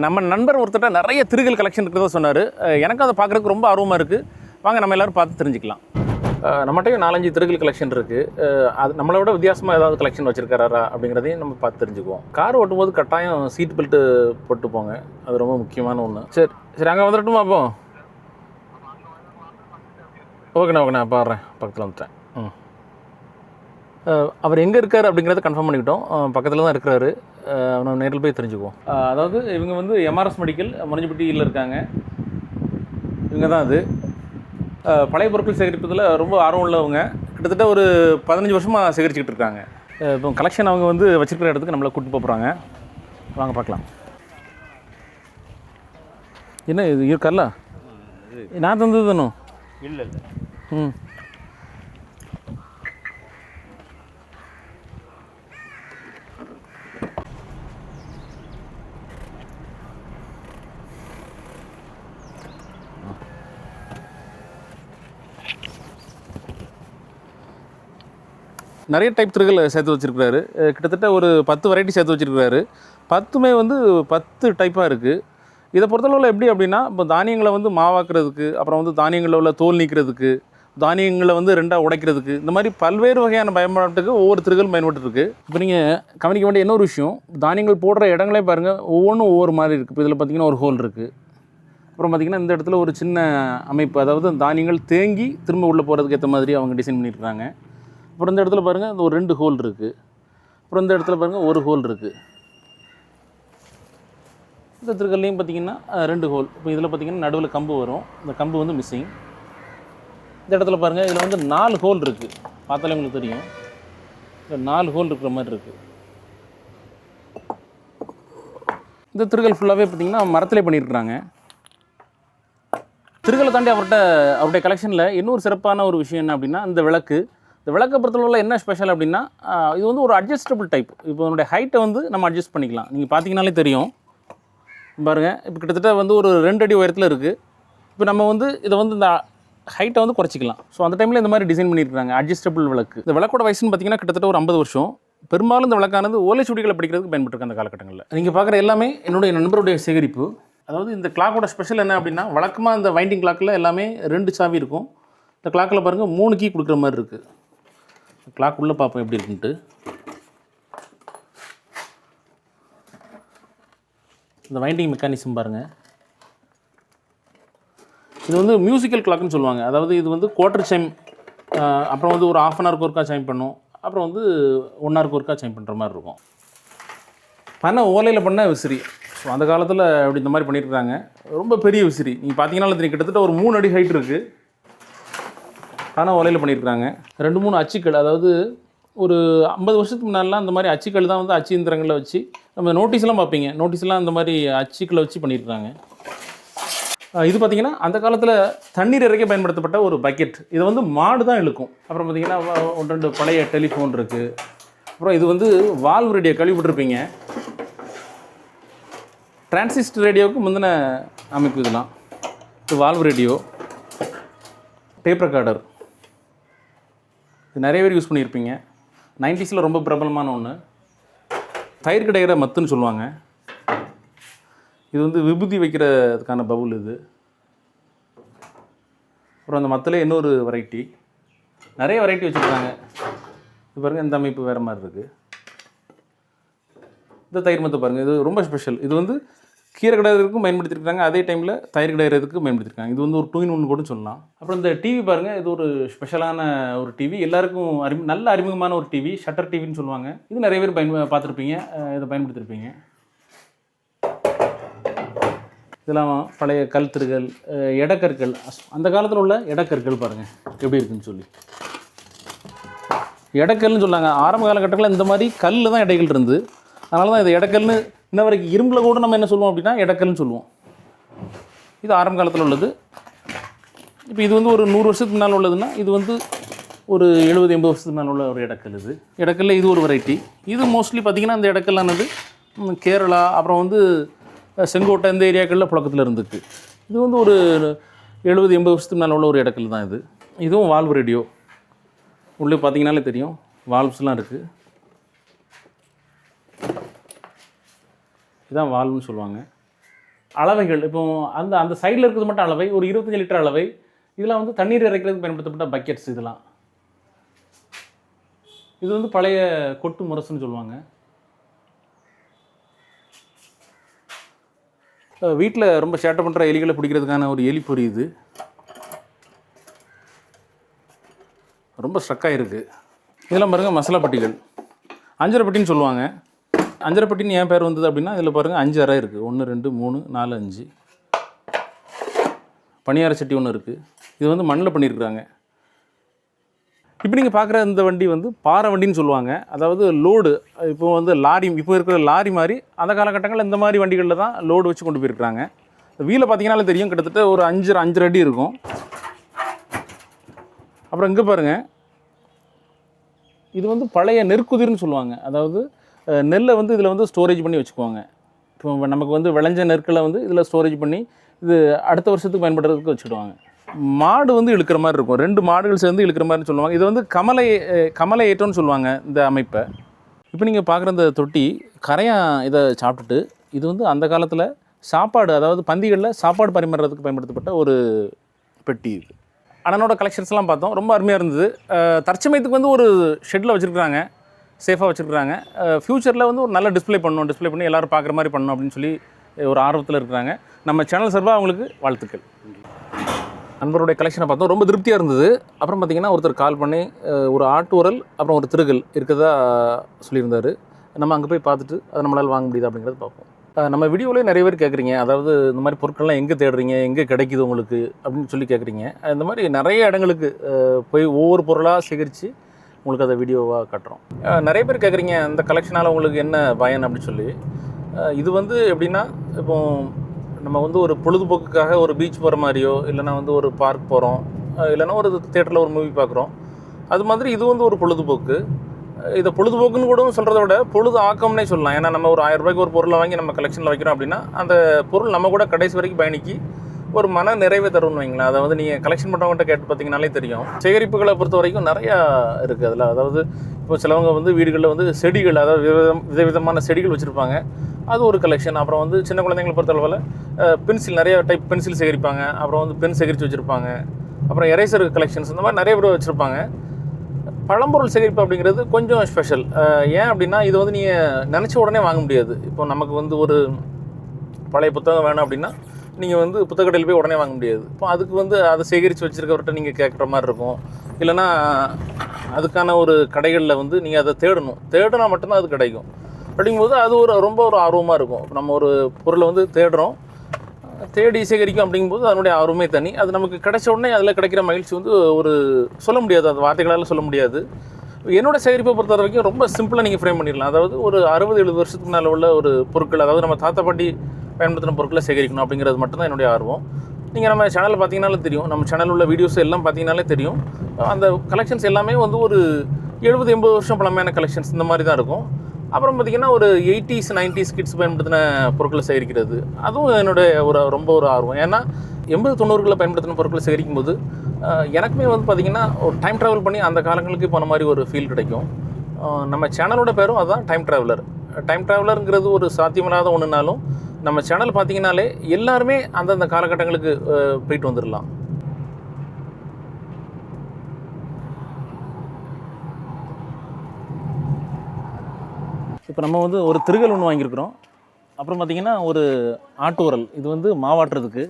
நம்ம நண்பர் ஒருத்தட்ட நிறைய திருகல் கலெக்ஷன் இருக்கிறதா சொன்னார். எனக்கு அதை பார்க்குறதுக்கு ரொம்ப ஆர்வமாக இருக்குது. வாங்க நம்ம எல்லோரும் பார்த்து தெரிஞ்சுக்கலாம். நம்மகிட்டையும் 4-5 திருகல் கலெக்ஷன் இருக்குது. அது நம்மளை விட வித்தியாசமாக ஏதாவது கலெக்ஷன் வச்சுருக்காரா அப்படிங்கிறதையும் நம்ம பார்த்து தெரிஞ்சுக்குவோம். கார் ஓட்டும்போது கட்டாயம் சீட் பெல்ட்டு போட்டு போங்க, அது ரொம்ப முக்கியமான ஒன்று. சரி அங்கே வந்துடட்டுமா? அப்போ ஓகேண்ணா பாடுறேன், பக்கத்தில் வந்துட்டேன். அவர் எங்கே இருக்கார் அப்படிங்கிறத கன்ஃபார்ம் பண்ணிக்கிட்டோம். பக்கத்தில் தான் இருக்கிறாரு. நம்ம நேரில் போய் தெரிஞ்சுக்குவோம். அதாவது இவங்க வந்து எம்ஆர்எஸ் மெடிக்கல் முரஞ்சிப்பட்டியில் இருக்காங்க. இவங்க தான் அது. பழைய பொருட்கள் சேகரிப்பதில் ரொம்ப ஆர்வம் உள்ளவங்க. கிட்டத்தட்ட ஒரு 15 வருஷமாக சேகரிச்சுக்கிட்டு இருக்காங்க. இப்போ கலெக்ஷன் அவங்க வந்து வச்சுருக்கிற இடத்துக்கு நம்மளை கூப்பிட்டு போகிறாங்க. வாங்க பார்க்கலாம். என்ன இது இருக்கார்ல? நான் தந்தது தானோ? இல்லை. நிறைய டைப் திருகல் சேர்த்து வச்சுருக்கிறாரு. கிட்டத்தட்ட ஒரு 10 வெரைட்டி சேர்த்து வச்சுருக்கிறாரு. 10மே வந்து 10 டைப்பாக இருக்குது. இதை பொறுத்தளவில் எப்படி அப்படின்னா, இப்போ தானியங்களை வந்து மாவாக்குறதுக்கு, அப்புறம் வந்து தானியங்களில் உள்ள தோல் நீக்கிறதுக்கு, தானியங்களை வந்து 2ஆக உடைக்கிறதுக்கு, இந்த மாதிரி பல்வேறு வகையான பயன்பாட்டுக்கு ஒவ்வொரு திருகல் பயன்பட்டுருக்கு. இப்போ நீங்கள் கவனிக்க வேண்டிய இன்னொரு விஷயம், தானியங்கள் போடுற இடங்களே பாருங்கள், ஒவ்வொன்றும் ஒவ்வொரு மாதிரி இருக்குது. இப்போ இதில் பார்த்திங்கன்னா ஒரு ஹோல் இருக்குது. அப்புறம் பார்த்திங்கன்னா இந்த இடத்துல ஒரு சின்ன அமைப்பு, அதாவது தானியங்கள் தேங்கி திரும்ப உள்ளே போகிறதுக்கு ஏற்ற மாதிரி அவங்க டிசைன் பண்ணியிருக்காங்க. அப்புறம் இந்த இடத்துல பாருங்கள், இந்த ஒரு 2 ஹோல் இருக்குது. அப்புறம் இந்த இடத்துல பாருங்கள் ஒரு ஹோல் இருக்குது. இந்த திருகல்லையும் பார்த்திங்கன்னா 2 ஹோல். இப்போ இதில் பார்த்திங்கன்னா நடுவில் கம்பு வரும். இந்த கம்பு வந்து மிஸ்ஸிங். இந்த இடத்துல பாருங்கள், இதில் வந்து 4 ஹோல் இருக்குது. பார்த்தாலே உங்களுக்கு தெரியும், இந்த 4 ஹோல் இருக்கிற மாதிரி இருக்குது. இந்த திருகல் ஃபுல்லாகவே பார்த்திங்கன்னா மரத்திலே பண்ணியிருக்கிறாங்க. திருகலை தாண்டி அவருடைய கலெக்ஷனில் இன்னொரு சிறப்பான ஒரு விஷயம் என்ன அப்படின்னா, இந்த விளக்கு. இந்த விளக்கை பொறுத்தளவில் என்ன ஸ்பெஷல் அப்படின்னா, இது வந்து ஒரு அட்ஜஸ்டபிள் டைப். இப்போ என்னுடைய ஹைட்டை வந்து நம்ம அட்ஜஸ்ட் பண்ணிக்கலாம். நீங்கள் பார்த்தீங்கனாலே தெரியும் பாருங்கள். இப்போ கிட்டத்தட்ட வந்து ஒரு 2 அடி உயரத்தில் இருக்குது. இப்போ நம்ம வந்து இதை வந்து இந்த ஹைட்டை வந்து குறைச்சிக்கலாம். ஸோ அந்த டைமில் இந்த மாதிரி டிசைன் பண்ணியிருக்காங்க அட்ஜஸ்டபிள் விளக்கு. இந்த விளக்கோட வயசுன்னு பார்த்தீங்கன்னா கிட்டத்தட்ட ஒரு 50 வருஷம். பெரும்பாலும் இந்த விளக்கானது ஓலைச்சுவடிகளை படிக்கிறதுக்கு பயன்பட்டுருக்கு அந்த காலகட்டங்களில். நீங்கள் பார்க்குற எல்லாமே என்னுடைய நண்பருடைய சேகரிப்பு. அதாவது இந்த கிளாக்கோட ஸ்பெஷல் என்ன அப்படின்னா, வழக்கமாக இந்த வைண்டிங் கிளாக்கில் எல்லாமே 2 சாவி இருக்கும். இந்த கிளாக்கில் பாருங்கள் 3 கீ கொடுக்குற மாதிரி இருக்குது. கிளாக் உள்ளே பார்ப்போம் எப்படி இருக்குன்ட்டு. இந்த வைண்டிங் மெக்கானிசம் பாருங்கள். இது வந்து மியூசிக்கல் கிளாக்னு சொல்லுவாங்க. அதாவது இது வந்து குவார்ட்டர் சைம், அப்புறம் வந்து ஒரு 1/2 ஹவருக்கு ஒருக்கா சைம் பண்ணும், அப்புறம் வந்து 1 ஹவருக்கு ஒருக்கா சைம் பண்ணுற மாதிரி இருக்கும். பண்ண ஓலையில் பண்ண விசிறி. ஸோ அந்த காலத்தில் அப்படி இந்த மாதிரி பண்ணியிருக்காங்க. ரொம்ப பெரிய விசிறி. நீங்கள் பார்த்தீங்கன்னா தெரியும், கிட்டத்தட்ட ஒரு 3 அடி ஹைட் இருக்குது. ஆனால் ஓலையில் பண்ணியிருக்காங்க. 2-3 அச்சுக்கள், அதாவது ஒரு 50 வருஷத்துக்கு முன்னாடிலாம் அந்த மாதிரி அச்சுக்கள் தான் வந்து அச்சு இயந்திரங்களில் வச்சு நம்ம நோட்டீஸ்லாம் பார்ப்பீங்க. நோட்டீஸ்லாம் அந்த மாதிரி அச்சுக்களை வச்சு பண்ணியிருக்காங்க. இது பார்த்திங்கன்னா அந்த காலத்தில் தண்ணீர் இறைக்க பயன்படுத்தப்பட்ட ஒரு பக்கெட். இதை வந்து மாடு தான் இழுக்கும். அப்புறம் பார்த்திங்கன்னா 1-2 பழைய டெலிஃபோன் இருக்குது. அப்புறம் இது வந்து வால்வ் ரேடியோ கழுவிட்டுருப்பீங்க. டிரான்சிஸ்டர் ரேடியோவுக்கு முந்தின அமைப்பு இதெல்லாம். இது வால்வ் ரேடியோ. டேப் ரெக்கார்டர், இது நிறைய பேர் யூஸ் பண்ணியிருப்பீங்க. 90s ரொம்ப பிரபலமான ஒன்று. தயிர் கிடைக்கிற மத்துன்னு சொல்லுவாங்க. இது வந்து விபூதி வைக்கிறதுக்கான பவுல் இது. அப்புறம் அந்த மத்திலே இன்னொரு வெரைட்டி, நிறைய வெரைட்டி வச்சுருக்காங்க. இது பாருங்கள், இந்த அமைப்பு வேறு மாதிரி இருக்குது. இந்த தயிர் மத்து பாருங்கள், இது ரொம்ப ஸ்பெஷல். இது வந்து கீரை கடையிறதுக்கும் பயன்படுத்தியிருக்காங்க, அதே டைமில் தயிர் கடையிறதுக்கும் பயன்படுத்தியிருக்காங்க. இது வந்து ஒரு 2-in-1 கூட சொல்லலாம். அப்புறம் இந்த டிவி பாருங்கள், இது ஒரு ஸ்பெஷலான ஒரு டிவி. எல்லாருக்கும் நல்ல அறிமுகமான ஒரு டிவி, ஷட்டர் டிவின்னு சொல்லுவாங்க. இது நிறைய பேர் பார்த்துருப்பீங்க, இதை பயன்படுத்தியிருப்பீங்க. இதெல்லாம் பழைய கல் திருகல், எடக்கற்கள். அந்த காலத்தில் உள்ள எடக்கற்கள் பாருங்கள் எப்படி இருக்குன்னு சொல்லி. எடக்கல்னு சொன்னாங்க. ஆரம்ப காலகட்டத்தில் இந்த மாதிரி கல் தான் எடைகள் இருந்து, அதனால தான் இது எடக்கல்னு. இன்ன வரைக்கும் இரும்பில் கூட நம்ம என்ன சொல்லுவோம் அப்படின்னா எடக்கல்னு சொல்லுவோம். இது ஆரம்ப காலத்தில் உள்ளது. இப்போ இது வந்து ஒரு 100 வருஷத்துக்கு முன்னால் உள்ளதுன்னா, இது வந்து ஒரு 70-80 வருஷத்துக்கு முன்னால் உள்ள ஒரு எடக்கல். இது எடக்கல்ல இது ஒரு வெரைட்டி. இது மோஸ்ட்லி பார்த்திங்கன்னா இந்த எடக்கல்லானது கேரளா, அப்புறம் வந்து செங்கோட்டை, இந்த ஏரியாக்களில் புழக்கத்தில் இருந்துருக்கு. இது வந்து ஒரு 70-80 வருஷத்துக்கு முன்னால் உள்ள ஒரு எடக்கல் தான் இது. இதுவும் வால்வ் ரேடியோ. உள்ளே பார்த்தீங்கன்னாலே தெரியும், வால்வ்ஸ்லாம் இருக்குது. இதுதான் வால்வ்னு சொல்லுவாங்க. அளவைகள் இப்போ அந்த அந்த சைடில் இருக்கிறது மட்டும் அளவை, ஒரு 25 லிட்டர் அளவை. இதெல்லாம் வந்து தண்ணீர் இறைக்கிறதுக்கு பயன்படுத்தப்பட்ட பக்கெட்ஸ் இதெல்லாம். இது வந்து பழைய கொட்டு முரசுன்னு சொல்லுவாங்க. வீட்டில் ரொம்ப சேட்டை பண்ணுற எலிகளை பிடிக்கிறதுக்கான ஒரு எலி பொறி இது. ரொம்ப ஸ்ட்ரக்காக இருக்குது. இதெல்லாம் பாருங்கள் மசாலா பட்டிகள், அஞ்சரை பட்டின்னு சொல்லுவாங்க. அஞ்சரை பட்டின்னு ஏன் பேர் வந்தது அப்படின்னா இதில் பாருங்கள் 5 அறை இருக்குது. 1 2 3 4 5 பணியார சட்டி ஒன்று இருக்குது. இது வந்து மண்ணில் பண்ணியிருக்கிறாங்க. இப்போ நீங்கள் பார்க்குற இந்த வண்டி வந்து பாறை வண்டின்னு சொல்லுவாங்க. அதாவது லோடு இப்போ வந்து லாரி, இப்போ இருக்கிற லாரி மாதிரி அந்த காலகட்டங்களில் இந்த மாதிரி வண்டிகளில் தான் லோடு வச்சு கொண்டு போயிருக்கிறாங்க. வீலை பார்த்தீங்கன்னாலே தெரியும், கிட்டத்தட்ட ஒரு 5 அடி இருக்கும். அப்புறம் இங்கே பாருங்கள், இது வந்து பழைய நெற்குதிர்னு சொல்லுவாங்க. அதாவது நெல்லை வந்து இதில் வந்து ஸ்டோரேஜ் பண்ணி வச்சுக்குவாங்க. இப்போ நமக்கு வந்து விளைஞ்ச நெற்களை வந்து இதில் ஸ்டோரேஜ் பண்ணி இது அடுத்த வருஷத்துக்கு பயன்படுறதுக்கு வச்சுக்கிடுவாங்க. மாடு வந்து இழுக்கிற மாதிரி இருக்கும், 2 மாடுகள் சேர்ந்து இழுக்கிற மாதிரின்னு சொல்லுவாங்க. இது வந்து கமலை ஏற்றம்னு சொல்லுவாங்க இந்த அமைப்பை. இப்போ நீங்கள் பார்க்குற இந்த தொட்டி கரையான் இதை சாப்பிட்டுட்டு, இது வந்து அந்த காலத்தில் சாப்பாடு, அதாவது பந்திகளில் சாப்பாடு பரிமாறுறதுக்கு பயன்படுத்தப்பட்ட ஒரு பெட்டி. இது அண்ணனோட கலெக்ஷன்ஸ்லாம் பார்த்தோம், ரொம்ப அருமையாக இருந்தது. தற்சமயத்துக்கு வந்து ஒரு ஷெட்டில் வச்சுருக்குறாங்க, சேஃபாக வச்சுருக்குறாங்க. ஃப்யூச்சரில் வந்து ஒரு நல்ல டிஸ்பிளே பண்ணி எல்லோரும் பார்க்குற மாதிரி பண்ணணும் அப்படின்னு சொல்லி ஒரு ஆர்வத்தில் இருக்கிறாங்க. நம்ம சேனல் சார்பாக அவங்களுக்கு வாழ்த்துக்கள். நண்பருடைய கலெக்ஷனை பார்த்தோம், ரொம்ப திருப்தியாக இருந்தது. அப்புறம் பார்த்திங்கன்னா ஒருத்தர் கால் பண்ணி ஒரு ஆட்டு உரல் அப்புறம் ஒரு திருகல் இருக்கிறதா சொல்லியிருந்தார். நம்ம அங்கே போய் பார்த்துட்டு அதை நம்மளால் வாங்க முடியுது அப்படிங்கிறத பார்ப்போம். நம்ம வீடியோவிலே நிறைய பேர் கேட்குறீங்க, அதாவது இந்த மாதிரி பொருட்கள்லாம் எங்கே தேடுறீங்க, எங்கே கிடைக்குது உங்களுக்கு அப்படின்னு சொல்லி கேட்குறீங்க. இந்த மாதிரி நிறைய இடங்களுக்கு போய் ஒவ்வொரு பொருளாக சேகரித்து உங்களுக்கு அதை வீடியோவாக காட்டுறோம். நிறைய பேர் கேட்குறீங்க அந்த கலெக்ஷனால் உங்களுக்கு என்ன பயன் அப்படின்னு சொல்லி. இது வந்து எப்படின்னா, இப்போ நம்ம வந்து ஒரு பொழுதுபோக்குக்காக ஒரு பீச் போகிற மாதிரியோ, இல்லைனா வந்து ஒரு பார்க் போகிறோம், இல்லைனா ஒரு தேட்டரில் ஒரு மூவி பார்க்குறோம், அது மாதிரி இது வந்து ஒரு பொழுதுபோக்கு. இதை பொழுதுபோக்குன்னு கூட சொல்கிறத விட பொழுது ஆக்கம்னே சொல்லலாம். ஏன்னா நம்ம ஒரு 1000 ரூபாய்க்கு ஒரு பொருளை வாங்கி நம்ம கலெக்ஷனில் வைக்கிறோம் அப்படின்னா அந்த பொருள் நம்ம கூட கடைசி வரைக்கும் பயணிக்கு ஒரு மன நிறைவே தரும்னு வைங்களேன். அதை வந்து நீங்கள் கலெக்ஷன் பண்ணுறவங்கள்ட்ட கேட்டு பார்த்தீங்கனாலே தெரியும். சேகரிப்புகளை பொறுத்த வரைக்கும் நிறையா இருக்குது அதில். அதாவது இப்போ சிலவங்க வந்து வீடுகளில் வந்து செடிகள், அதாவது விதவிதமான செடிகள் வச்சுருப்பாங்க, அது ஒரு கலெக்ஷன். அப்புறம் வந்து சின்ன குழந்தைங்களை பொறுத்தளவில் பென்சில், நிறைய டைப் பென்சில் சேகரிப்பாங்க, அப்புறம் வந்து பென் சேகரித்து வச்சுருப்பாங்க, அப்புறம் எரேசர் கலெக்ஷன்ஸ், இந்த மாதிரி நிறைய பேர் வச்சுருப்பாங்க. பழம்பொருள் சேகரிப்பு அப்படிங்கிறது கொஞ்சம் ஸ்பெஷல். ஏன் அப்படின்னா இது வந்து நீங்கள் நினச்ச உடனே வாங்க முடியாது. இப்போ நமக்கு வந்து ஒரு பழைய புத்தகம் வேணும் அப்படின்னா நீங்கள் வந்து புத்தகக்கடையில் போய் உடனே வாங்க முடியாது. இப்போ அதுக்கு வந்து அதை சேகரித்து வச்சுருக்கவர்கிட்ட நீங்கள் கேட்குற மாதிரி இருக்கும். இல்லைனா அதுக்கான ஒரு கடைகளில் வந்து நீங்கள் அதை தேடினா மட்டும்தான் அது கிடைக்கும். அப்படிங்கும்போது அது ரொம்ப ஆர்வமாக இருக்கும். நம்ம ஒரு பொருளை வந்து தேடி சேகரிக்கும் அப்படிங்கும்போது அதனுடைய ஆர்வமே தனி. அது நமக்கு கிடைச்ச உடனே அதில் கிடைக்கிற மகிழ்ச்சி வந்து ஒரு சொல்ல முடியாது, அந்த வார்த்தைகளால் சொல்ல முடியாது. என்னோடய சேகரிப்பை பொறுத்த வரைக்கும் ரொம்ப சிம்பிளாக நீங்கள் ஃப்ரேம் பண்ணிடலாம். அதாவது ஒரு 60-70 வருஷத்துக்கு முன்னால் உள்ள ஒரு பொருட்கள், அதாவது நம்ம தாத்தா பாட்டி பயன்படுத்தின பொருட்களை சேகரிக்கணும் அப்படிங்கிறது மட்டும்தான் என்னுடைய ஆர்வம். நீங்கள் நம்ம சேனலில் பார்த்தீங்கனாலே தெரியும், நம்ம சேனலில் உள்ள வீடியோஸ் எல்லாம் பார்த்தீங்கனாலே தெரியும், அந்த கலெக்ஷன்ஸ் எல்லாமே வந்து ஒரு 70-80 வருஷம் பழமையான கலெக்ஷன்ஸ் இந்த மாதிரி தான் இருக்கும். அப்புறம் பார்த்திங்கன்னா ஒரு 80s 90s கிட்ஸ் பயன்படுத்தின பொருட்களை சேகரிக்கிறது, அதுவும் என்னுடைய ரொம்ப ஆர்வம். ஏன்னா 80-90களில் பயன்படுத்தின பொருட்களை சேகரிக்கும் போது எனக்குமே வந்து பார்த்திங்கன்னா ஒரு டைம் ட்ராவல் பண்ணி அந்த காலங்களுக்கு போன மாதிரி ஒரு ஃபீல் கிடைக்கும். நம்ம சேனலோட பேரும் அதுதான், டைம் ட்ராவலருங்கிறது ஒரு சாத்தியமில்லாத ஒன்றுனாலும் நம்ம சேனல் பார்த்திங்கனாலே எல்லாருமே அந்தந்த காலகட்டங்களுக்கு போயிட்டு வந்துடலாம். இப்போ நம்ம வந்து ஒரு திருகல் ஒன்று வாங்கியிருக்கிறோம். அப்புறம் பார்த்திங்கன்னா ஒரு ஆட்டு உரல், இது வந்து மாவாட்டுறதுக்கு.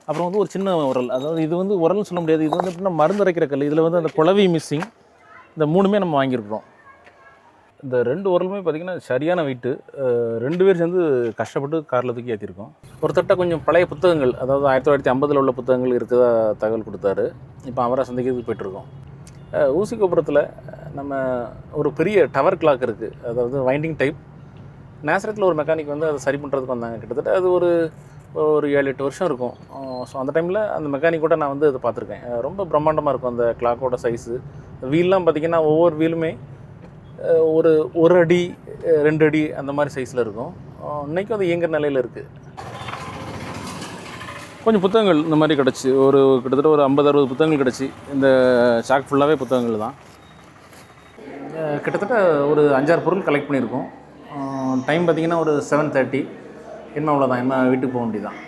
அப்புறம் வந்து ஒரு சின்ன உரல், அதாவது இது வந்து உரல்னு சொல்ல முடியாது, இது வந்து எப்படின்னா மருந்து அரைக்கிற கல். இதில் வந்து அந்த குழவி மிஸ்ஸிங், இந்த 3மே நம்ம வாங்கியிருக்கிறோம். இந்த 2 உரலுமே பார்த்திங்கன்னா சரியான வெயிட்டு. 2 பேர் சேர்ந்து கஷ்டப்பட்டு காரில் தூக்கி ஏற்றிருக்கோம். ஒருத்தட்ட கொஞ்சம் பழைய புத்தகங்கள், அதாவது 1950 உள்ள புத்தகங்கள் இருக்கிறதா தகவல் கொடுத்தாரு. இப்போ அவரை சந்திக்கிறதுக்கு போய்ட்டுருக்கோம். ஊசிகோபுரத்தில் நம்ம ஒரு பெரிய டவர் கிளாக் இருக்குது, அதாவது வைண்டிங் டைப். நேசரத்தில் ஒரு மெக்கானிக் வந்து அதை சரி பண்ணுறதுக்கு வந்தாங்க. கிட்டத்தட்ட அது ஒரு 7-8 வருஷம் இருக்கும். ஸோ அந்த டைமில் அந்த மெக்கானிக் கூட நான் வந்து அதை பார்த்துருக்கேன். ரொம்ப பிரம்மாண்டமாக இருக்கும் அந்த கிளாக்கோட சைஸு. வீல்லாம் பார்த்திங்கன்னா ஒவ்வொரு வீலுமே ஒரு அடி 2 அடி அந்த மாதிரி சைஸில் இருக்கும். இன்றைக்கும் அது இயங்குற நிலையில் இருக்குது. கொஞ்சம் புத்தகங்கள் இந்த மாதிரி கிடச்சி, கிட்டத்தட்ட ஒரு 50-60 புத்தகங்கள் கிடச்சி. இந்த சாக் ஃபுல்லாகவே புத்தகங்கள் தான். கிட்டத்தட்ட ஒரு 5-6 பொருள் கலெக்ட் பண்ணியிருக்கோம். டைம் பார்த்திங்கன்னா ஒரு 7:30. என்ன அவ்வளோதான், என்ன வீட்டுக்கு போக வேண்டியதான்.